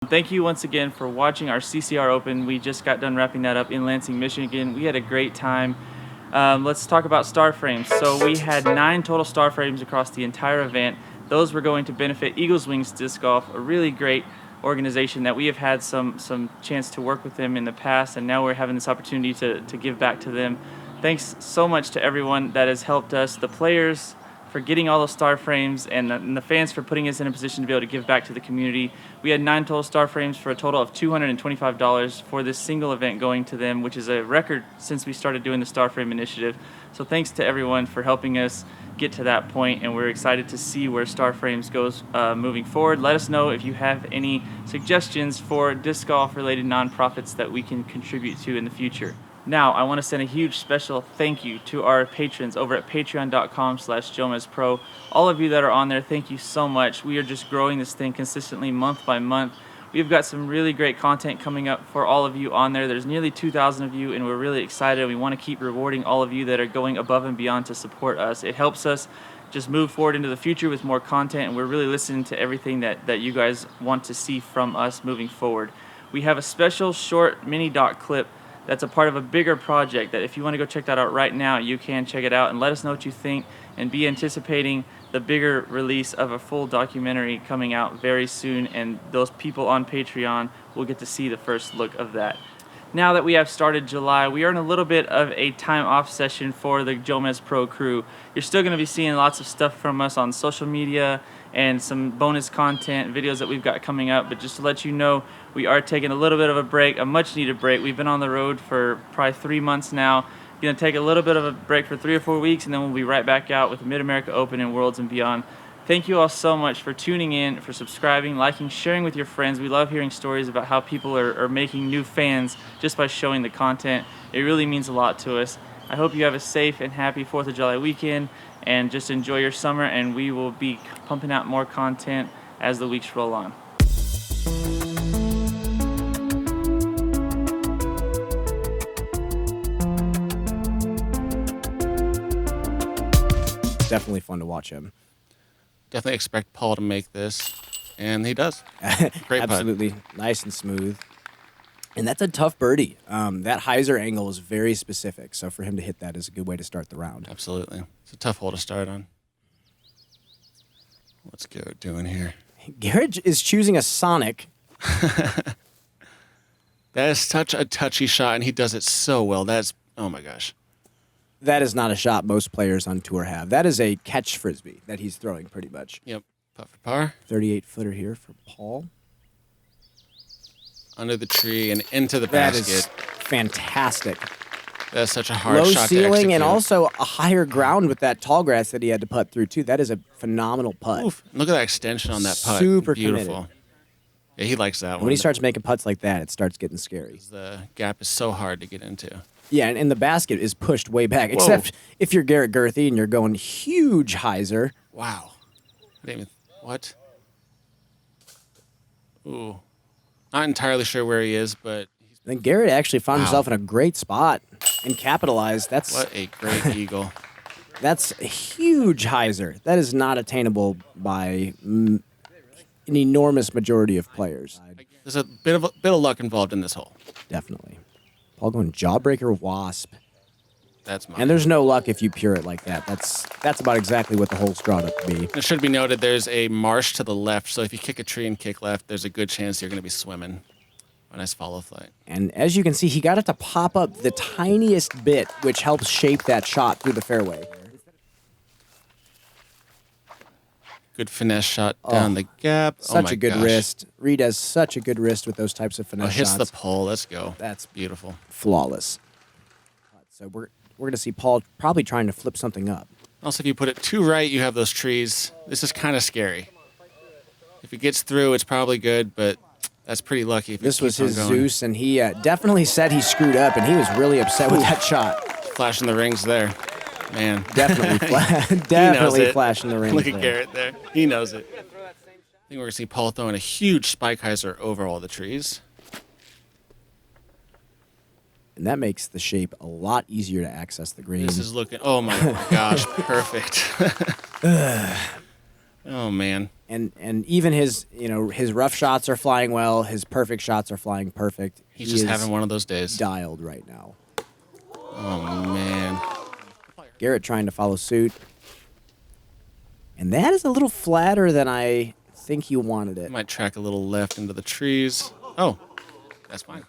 Thank you once again for watching our CCR Open. We just got done wrapping that up in Lansing, Michigan. We had a great time. Let's talk about star frames. So we had 9 total star frames across the entire event. Those were going to benefit Eagles Wings Disc Golf, a really great organization that we have had some chance to work with them in the past, and now we're having this opportunity to give back to them. Thanks so much to everyone that has helped us, the players for getting all those star frames, and the fans for putting us in a position to be able to give back to the community. We had 9 total star frames for a total of $225 for this single event going to them, which is a record since we started doing the star frame initiative. So thanks to everyone for helping us get to that point, and we're excited to see where star frames goes moving forward. Let us know if you have any suggestions for disc golf related nonprofits that we can contribute to in the future. Now, I want to send a huge special thank you to our patrons over at patreon.com/JomezPro. All of you that are on there, thank you so much. We are just growing this thing consistently month by month. We've got some really great content coming up for all of you on there. There's nearly 2,000 of you, and we're really excited. We want to keep rewarding all of you that are going above and beyond to support us. It helps us just move forward into the future with more content, and we're really listening to everything that you guys want to see from us moving forward. We have a special short mini doc clip that's a part of a bigger project that if you want to go check that out right now, you can check it out and let us know what you think, and be anticipating the bigger release of a full documentary coming out very soon, and those people on Patreon will get to see the first look of that. Now that we have started July, we are in a little bit of a time off session for the JomezPro crew. You're still going to be seeing lots of stuff from us on social media and some bonus content videos that we've got coming up, but just to let you know, we are taking a little bit of a break, a much needed break. We've been on the road for probably 3 months now. Going to take a little bit of a break for 3 or 4 weeks, and then we'll be right back out with the Mid-America Open and Worlds and beyond. Thank you all so much for tuning in, for subscribing, liking, sharing with your friends. We love hearing stories about how people are making new fans just by showing the content. It really means a lot to us. I hope you have a safe and happy 4th of July weekend, and just enjoy your summer, and we will be pumping out more content as the weeks roll on. Definitely fun to watch him. Definitely expect Paul to make this, and he does. Great Absolutely. putt. Nice and smooth. And that's a tough birdie. That hyzer angle is very specific, so for him to hit that is a good way to start the round. Absolutely. It's a tough hole to start on. What's Garrett doing here? Garrett is choosing a Sonic. That is such a touchy shot, and he does it so well. That's, oh my gosh. That is not a shot most players on tour have. That is a catch frisbee that he's throwing pretty much. Yep. Putt for par. 38-footer here for Paul. Under the tree and into the basket. That is fantastic. That's such a hard Low shot to execute. ceiling and also a higher ground with that tall grass that he had to putt through too. That is a phenomenal putt. Oof. Look at that extension on that putt. Super Beautiful. committed. Yeah, he likes that one. When he starts making putts like that, it starts getting scary. The gap is so hard to get into. Yeah, and the basket is pushed way back, except if you're Garrett Gurthie and you're going huge hyzer. Wow. I didn't even, what? Ooh. Not entirely sure where he is, but... Then Garrett actually found himself in a great spot and capitalized. That's what a great eagle. That's a huge hyzer. That is not attainable by an enormous majority of players. There's a bit of luck involved in this hole. Definitely. Paul going jawbreaker wasp. That's mine. And there's no luck if you pure it like that. That's about exactly what the hole's drawn up to be. It should be noted there's a marsh to the left, so if you kick a tree and kick left, there's a good chance you're going to be swimming. A nice follow flight. And as you can see, he got it to pop up the tiniest bit, which helps shape that shot through the fairway. Good finesse shot down the gap. Such a good wrist. Reed has such a good wrist with those types of finesse hits shots. the pole. Let's go. That's beautiful. Flawless. So we're going to see Paul probably trying to flip something up. Also, if you put it too right, you have those trees. This is kind of scary. If it gets through, it's probably good, but that's pretty lucky. If this was his Zeus, and he definitely said he screwed up, and he was really upset with that shot. Flashing the rings there. Man. Definitely flashing the rings. Look at Garrett there. He knows it. I think we're going to see Paul throwing a huge spike hyzer over all the trees. And that makes the shape a lot easier to access the green. This is looking, oh my gosh, perfect. Oh, man. And even his his rough shots are flying well. His perfect shots are flying perfect. He's just having one of those days. Dialed right now. Oh, man. Garrett trying to follow suit. And that is a little flatter than I think he wanted it. Might track a little left into the trees. Oh, that's fine.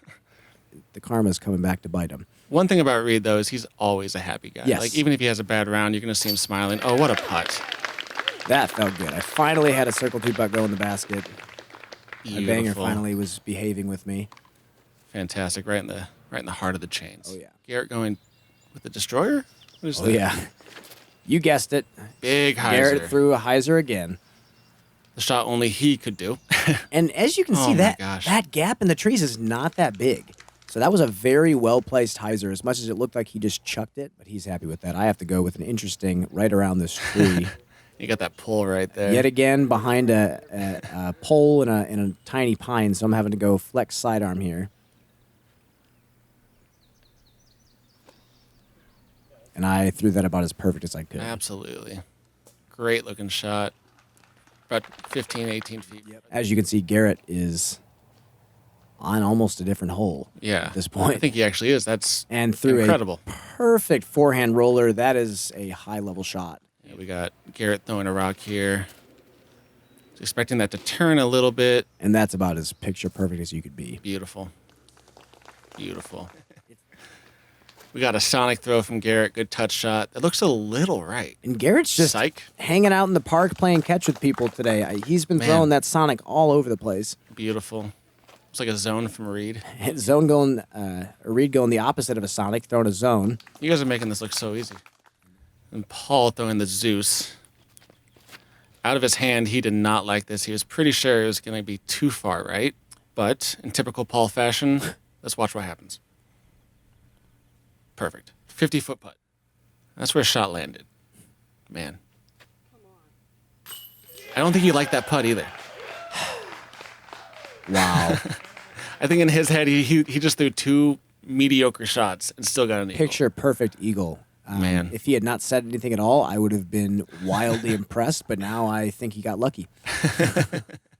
The karma's coming back to bite him. One thing about Reed, though, is he's always a happy guy. Yes. Like, even if he has a bad round, you're going to see him smiling. Oh, what a putt. That felt good. I finally had a circle two putt go in the basket. Beautiful. My banger finally was behaving with me. Fantastic. Right in the heart of the chains. Oh, yeah. Garrett going with the destroyer? What is Oh, that? yeah. You guessed it. Big hyzer. Garrett threw a hyzer again. The shot only he could do. And as you can Oh see, my gosh. that gap in the trees is not that big. So that was a very well-placed hyzer, as much as it looked like he just chucked it, but he's happy with that. I have to go with an interesting right around this tree. You got that pull right there. Yet again, behind a pole in a tiny pine, so I'm having to go flex sidearm here. And I threw that about as perfect as I could. Absolutely. Great looking shot. About 15, 18 feet. Yep. As you can see, Garrett is on almost a different hole at this point. I think he actually is. That's and threw incredible. A perfect forehand roller. That is a high-level shot. Yeah, we got Garrett throwing a rock here. Just expecting that to turn a little bit. And that's about as picture perfect as you could be. Beautiful. Beautiful. We got a sonic throw from Garrett. Good touch shot. It looks a little right. And Garrett's just hanging out in the park playing catch with people today. He's been throwing that sonic all over the place. Beautiful. It's like a zone from Reed. Zone going, Reed going the opposite of a sonic, throwing a zone. You guys are making this look so easy. And Paul throwing the Zeus. Out of his hand, he did not like this. He was pretty sure it was going to be too far right. But in typical Paul fashion, let's watch what happens. Perfect. 50-foot putt. That's where his shot landed. Man. I don't think he liked that putt either. Wow. I think in his head, he just threw two mediocre shots and still got an eagle. Picture perfect eagle. Man. If he had not said anything at all, I would have been wildly impressed, but now I think he got lucky.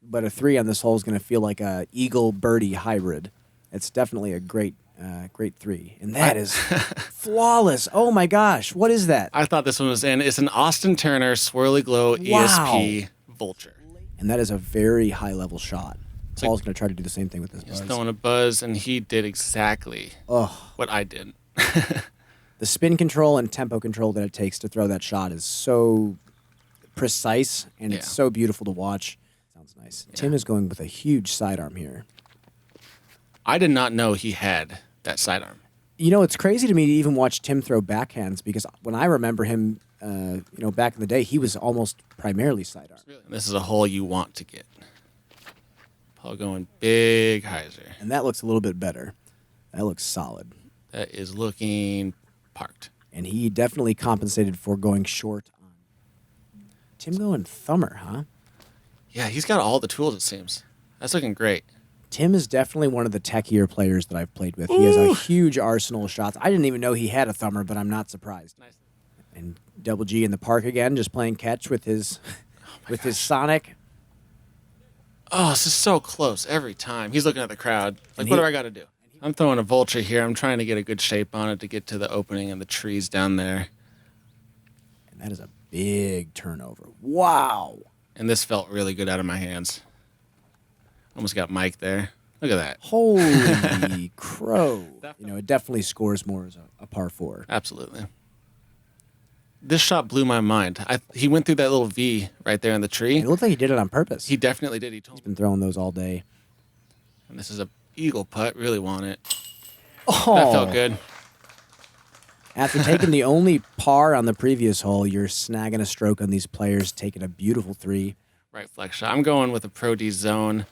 But a 3 on this hole is going to feel like a eagle-birdie hybrid. It's definitely a great 3. And that is flawless. Oh, my gosh. What is that? I thought this one was in. It's an Austin Turner Swirly Glow ESP Vulture. And that is a very high-level shot. Paul's going to try to do the same thing with this buzz. He's throwing a buzz, and he did exactly what I did. The spin control and tempo control that it takes to throw that shot is so precise, and it's so beautiful to watch. Sounds nice. Yeah. Tim is going with a huge sidearm here. I did not know he had that sidearm. You know, it's crazy to me to even watch Tim throw backhands, because when I remember him, back in the day, he was almost primarily sidearm. This is a hole you want to get. Paul going big hyzer. And that looks a little bit better. That looks solid. That is looking parked. And he definitely compensated for going short on Tim going thumber, huh? Yeah, he's got all the tools, it seems. That's looking great. Tim is definitely one of the techier players that I've played with. He has a huge arsenal of shots. I didn't even know he had a thumber, but I'm not surprised. Nice. And Double G in the park again, just playing catch with his his Sonic. Oh, this is so close every time. He's looking at the crowd. Like, what do I got to do? I'm throwing a vulture here. I'm trying to get a good shape on it to get to the opening and the trees down there. And that is a big turnover. Wow. And this felt really good out of my hands. Almost got Mike there. Look at that. Holy crow. You know, it definitely scores more as a par 4. Absolutely. This shot blew my mind. He went through that little V right there in the tree. And it looked like he did it on purpose. He definitely did. He's been throwing those all day. And this is a eagle putt. Really want it. Oh. That felt good. After taking the only par on the previous hole, you're snagging a stroke on these players, taking a beautiful 3. Right flex shot. I'm going with a Pro D zone.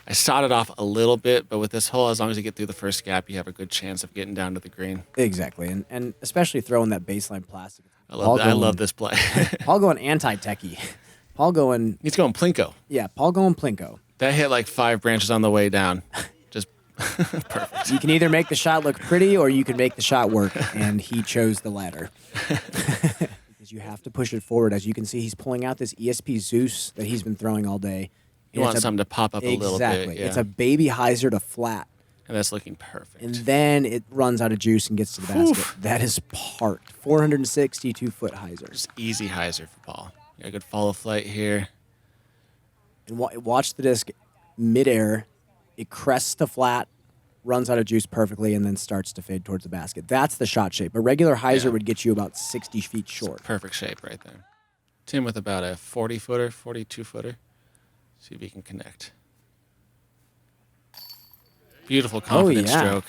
I sawed it off a little bit, but with this hole, as long as you get through the first gap, you have a good chance of getting down to the green. Exactly, and especially throwing that baseline plastic. I love this play. Paul going anti-techie. Paul going... He's going Plinko. Yeah, Paul going Plinko. That hit like 5 branches on the way down. Just perfect. You can either make the shot look pretty or you can make the shot work, and he chose the latter. because you have to push it forward. As you can see, he's pulling out this ESP Zeus that he's been throwing all day. You want something to pop up a little bit. Exactly. It's a baby hyzer to flat. And that's looking perfect. And then it runs out of juice and gets to the basket. That is parked. 462-foot hyzer. Just easy hyzer for Paul. You got a good FollowFlight here. And watch the disc midair. It crests to flat, runs out of juice perfectly, and then starts to fade towards the basket. That's the shot shape. A regular hyzer would get you about 60 feet short. Perfect shape right there. Tim with about a 40-footer, 42-footer. See if he can connect. Beautiful, confident stroke.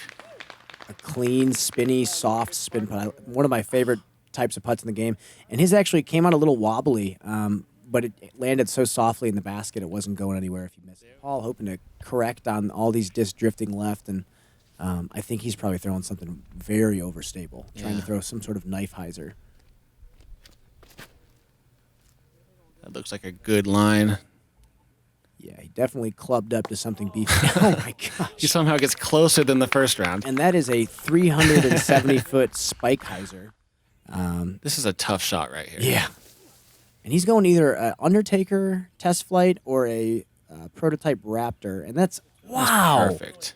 A clean, spinny, soft spin putt. One of my favorite types of putts in the game. And his actually came out a little wobbly, but it landed so softly in the basket it wasn't going anywhere if you missed it. Paul hoping to correct on all these discs drifting left, and I think he's probably throwing something very overstable, trying to throw some sort of knife hyzer. That looks like a good line. Yeah, he definitely clubbed up to something beefy. Oh, my gosh. He somehow gets closer than the first round. And that is a 370-foot spike hyzer. This is a tough shot right here. Yeah. And he's going either an Undertaker test flight or a prototype Raptor. And that's, wow. That's perfect.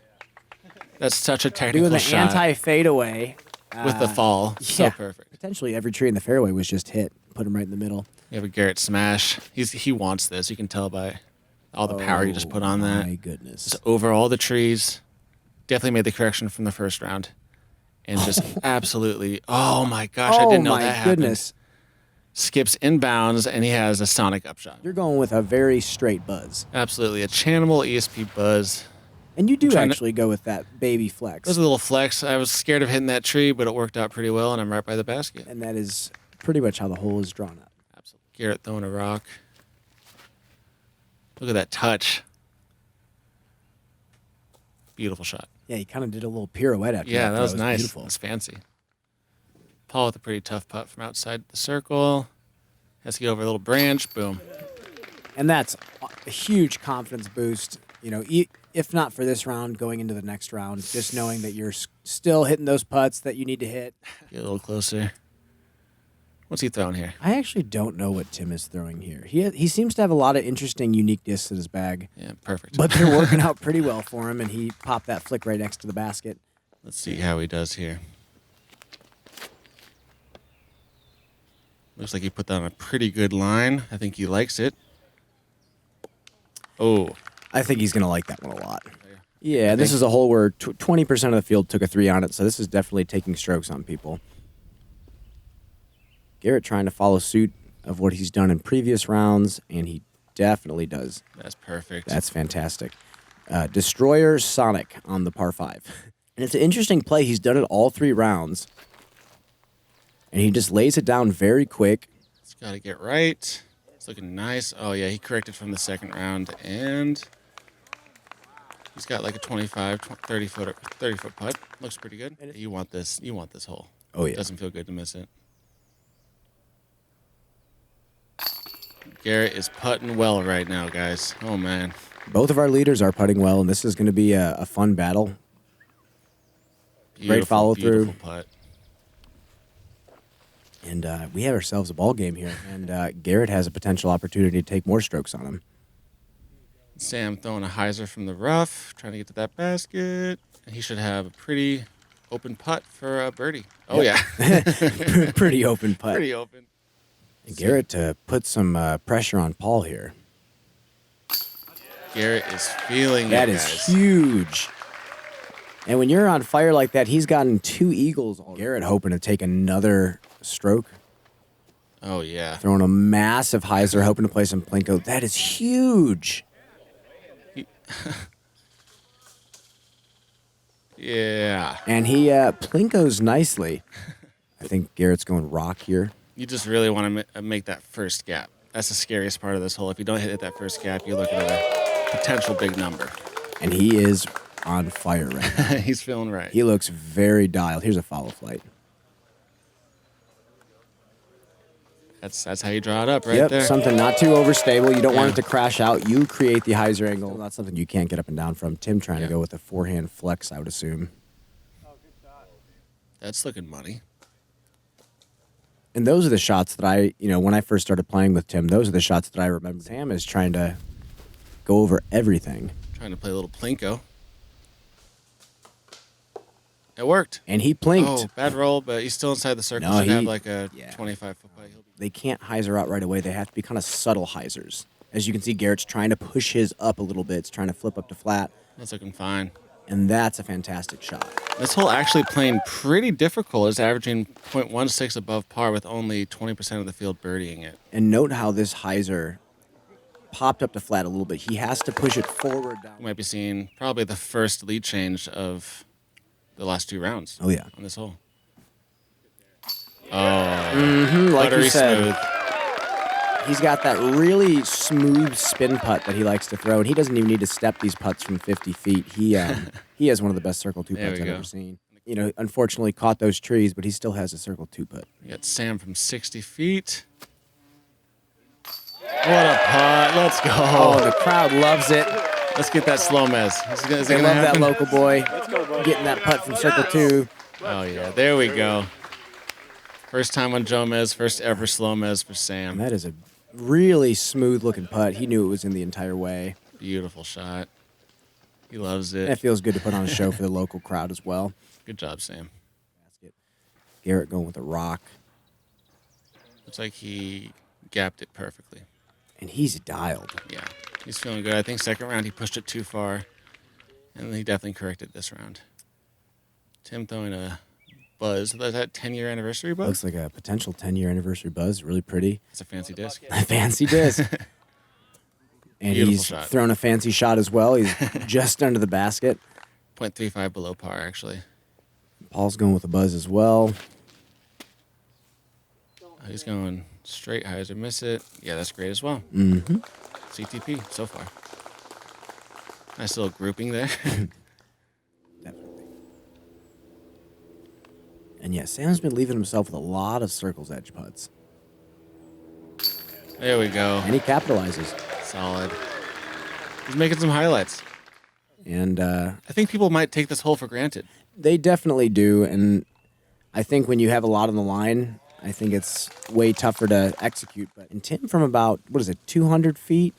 That's such a technical doing the shot. anti-fadeaway. With the fall. So perfect. Potentially every tree in the fairway was just hit. Put him right in the middle. You have a Garrett smash. He wants this. You can tell by all the power you just put on that. My goodness. Just over all the trees. Definitely made the correction from the first round. And just absolutely, oh my gosh, I didn't know that happened. Goodness. Skips inbounds, and he has a sonic upshot. You're going with a very straight buzz. Absolutely. A channel ESP buzz. And you do actually go with that baby flex. It was a little flex. I was scared of hitting that tree, but it worked out pretty well, and I'm right by the basket. And that is pretty much how the hole is drawn up. Absolutely. Garrett throwing a rock. Look at that touch. Beautiful shot. Yeah, he kind of did a little pirouette after that. Yeah, that was nice. Beautiful. That was fancy. Paul with a pretty tough putt from outside the circle. Has to get over a little branch. Boom. And that's a huge confidence boost. You know, if not for this round, going into the next round, just knowing that you're still hitting those putts that you need to hit. Get a little closer. What's he throwing here? I actually don't know what Tim is throwing here. He seems to have a lot of interesting, unique discs in his bag. Yeah, perfect. But they're working out pretty well for him, and he popped that flick right next to the basket. Let's see how he does here. Looks like he put that on a pretty good line. I think he likes it. Oh. I think he's going to like that one a lot. Yeah, this is a hole where 20% of the field took a 3 on it, so this is definitely taking strokes on people. Garrett trying to follow suit of what he's done in previous rounds, and he definitely does. That's perfect. That's fantastic. Destroyer Sonic on the par 5. And it's an interesting play. He's done it all 3 rounds, and he just lays it down very quick. It's got to get right. It's looking nice. Oh, yeah, he corrected from the second round, and he's got like a 30-foot putt. Looks pretty good. You want this hole. Oh, yeah. It doesn't feel good to miss it. Garrett is putting well right now, guys. Oh, man. Both of our leaders are putting well, and this is going to be a fun battle. Great follow-through. Beautiful putt. And we have ourselves a ball game here, and Garrett has a potential opportunity to take more strokes on him. Sam throwing a hyzer from the rough, trying to get to that basket. And he should have a pretty open putt for a birdie. Oh, yep. Yeah. Pretty open putt. Pretty open. And Garrett to put some pressure on Paul here. Garrett is feeling that it, is guys. Huge. And when you're on fire like that, he's gotten 2 eagles. Garrett hoping to take another stroke. Oh, yeah. Throwing a massive hyzer, hoping to play some plinko. That is huge. Yeah. And he plinkos nicely. I think Garrett's going rock here. You just really want to make that first gap. That's the scariest part of this hole. If you don't hit that first gap, you're looking at a potential big number. And he is on fire right now. He's feeling right. He looks very dialed. Here's a FollowFlight. That's how you draw it up right there. Something not too overstable. You don't want it to crash out. You create the hyzer angle. That's something you can't get up and down from. Tim trying to go with a forehand flex, I would assume. That's looking money. And those are the shots that when I first started playing with Tim, those are the shots that I remember. Sam is trying to go over everything. Trying to play a little plinko. It worked. And he plinked. Oh, bad roll, but he's still inside the circle. No, Should have like a 25-foot play. They can't hyzer out right away. They have to be kind of subtle hyzers. As you can see, Garrett's trying to push his up a little bit. It's trying to flip up to flat. That's looking fine. And that's a fantastic shot. This hole actually playing pretty difficult. It's averaging .16 above par with only 20% of the field birdieing it. And note how this hyzer popped up to flat a little bit. He has to push it forward down. You might be seeing probably the first lead change of the last 2 rounds. Oh, yeah. On this hole. Oh, like buttery you said. smooth. He's got that really smooth spin putt that he likes to throw, and he doesn't even need to step these putts from 50 feet. He has one of the best circle 2 putts I've ever seen. Unfortunately caught those trees, but he still has a circle 2 putt. You got Sam from 60 feet. What a putt. Let's go. Oh, the crowd loves it. Let's get that SloMez. They love that local boy getting that putt from circle 2. Oh, yeah. There we go. First time on Jomez, first ever SloMez for Sam. And that is a really smooth-looking putt. He knew it was in the entire way. Beautiful shot. He loves it. It feels good to put on a show for the local crowd as well. Good job, Sam. Garrett going with a rock. Looks like he gapped it perfectly. And he's dialed. Yeah, he's feeling good. I think second round he pushed it too far, and he definitely corrected this round. Tim throwing a buzz. Is that 10-year anniversary buzz? Looks like a potential 10-year anniversary buzz. Really pretty. It's a fancy disc. A fancy disc. And Beautiful he's shot. thrown a fancy shot as well. He's just under the basket. 0.35 below par, actually. Paul's going with a buzz as well. He's going straight hyzer, miss it. Yeah, that's great as well. Mm-hmm. CTP so far. Nice little grouping there. Definitely. And yeah, Sam's been leaving himself with a lot of circles edge putts. There we go. And he capitalizes. Solid. He's making some highlights. And I think people might take this hole for granted. they definitely do. And I think when you have a lot on the line, I think it's way tougher to execute. But and Tim from about, 200 feet?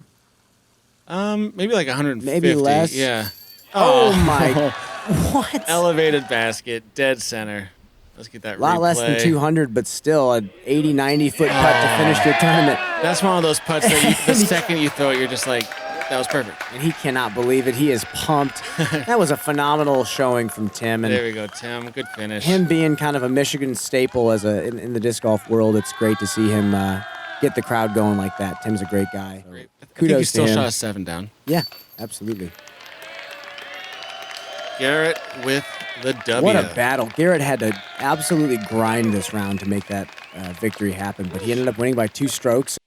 Maybe like 150. Maybe less. Yeah. Oh, my. What? Elevated basket, dead center. Let's get that A lot replay. less than 200, but still an 80, 90-foot putt to finish your tournament. That's one of those putts that the second you throw it, you're just like, that was perfect. And he cannot believe it. He is pumped. That was a phenomenal showing from Tim. And there we go, Tim. Good finish. him being kind of a Michigan staple as in the disc golf world, it's great to see him get the crowd going like that. Tim's a great guy. Great. I think Kudos he still to him. shot a 7 down. Yeah, absolutely. Garrett with the W. What a battle. Garrett had to absolutely grind this round to make that victory happen, but he ended up winning by 2 strokes.